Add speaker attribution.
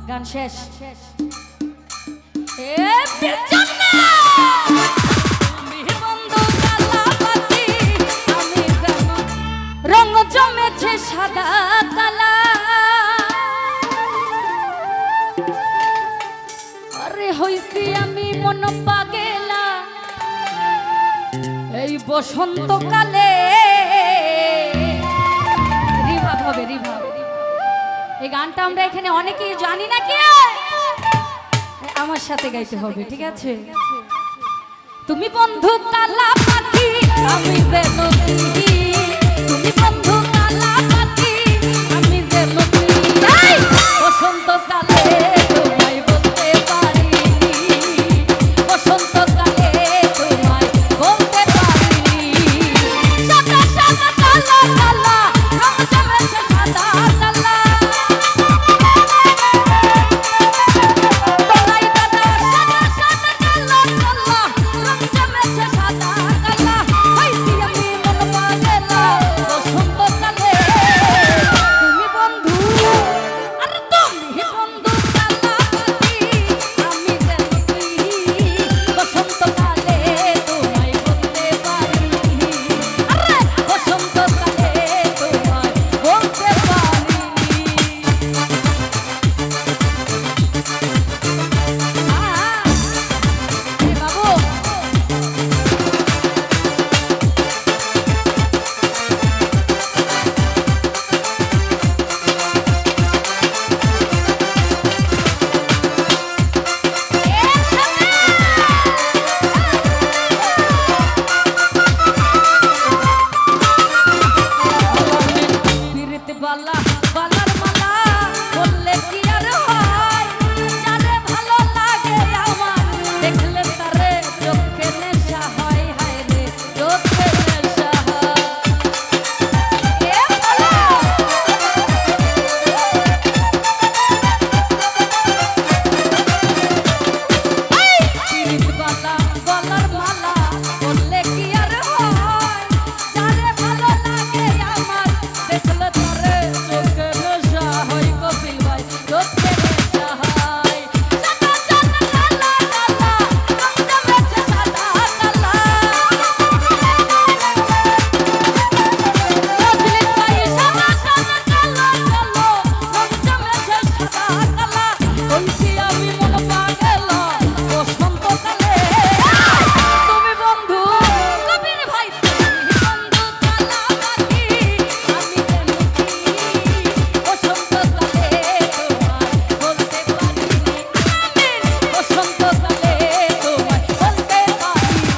Speaker 1: গান শেষ। রঙ জমেছে সাদা কালা, আরে হইছি আমি মন পাগেলা এই বসন্তকালে। রিভাব হবে, রিভাব। এই গানটা আমরা এখানে অনেকেই জানি না, কে আমার সাথে গাইতে হবে, ঠিক আছে? তুমি বন্ধু কালা পাখি আমি যে নদী, তুমি বন্ধু কালা পাখি আমি যে নদী, বসন্তকালে তোমায় বলতে পারিনি, বসন্তকালে তোমায় বলতে পারিনি। সাদা সাদা কালা কালা রং জমেছে সাদা কালা, তোলাই দাদা সাদা সাদা কালা কালা রং জমেছে সাদা কালা, হইছি আমি মন পাগলা বসন্তকালে। তুমি বন্ধু, আরে তুমি বন্ধু কালা পাখি আমি যে নদী, বসন্তকালে তোমায় বলতে পারিনি, আরে বসন্তকালে তোমায় বলতে পারিনি। বাবু বালা বালার মালা বললে কি আর হয়, যারে ভালো লাগে আমার দেখলে তারে চোখে নেশা হয়, হায় রে চোখে নেশা হয়। এ বলো বালা বালার মালা বললে কি আর হয়, যারে ভালো লাগে আমার দেখলে তারে চোখে নেশা হয়, কপিল ভাই চোখে নেশা হয়। সাদা সাদা কালা কালা রং জমেছে সাদা কালা, রজনীর ভাই সাদা সাদা কালা কালো রং জমেছে সাদা কালা, হইছি আমি মন পাগলা বসন্তকালে। তুমি বন্ধু, কবির ভাই তুমি বন্ধু কালা পাখি আমি যে নদী, বসন্তকালে তোমায় বলতে পারিনি, আমির বসন্তকালে তোমায় বলতে পারিনি।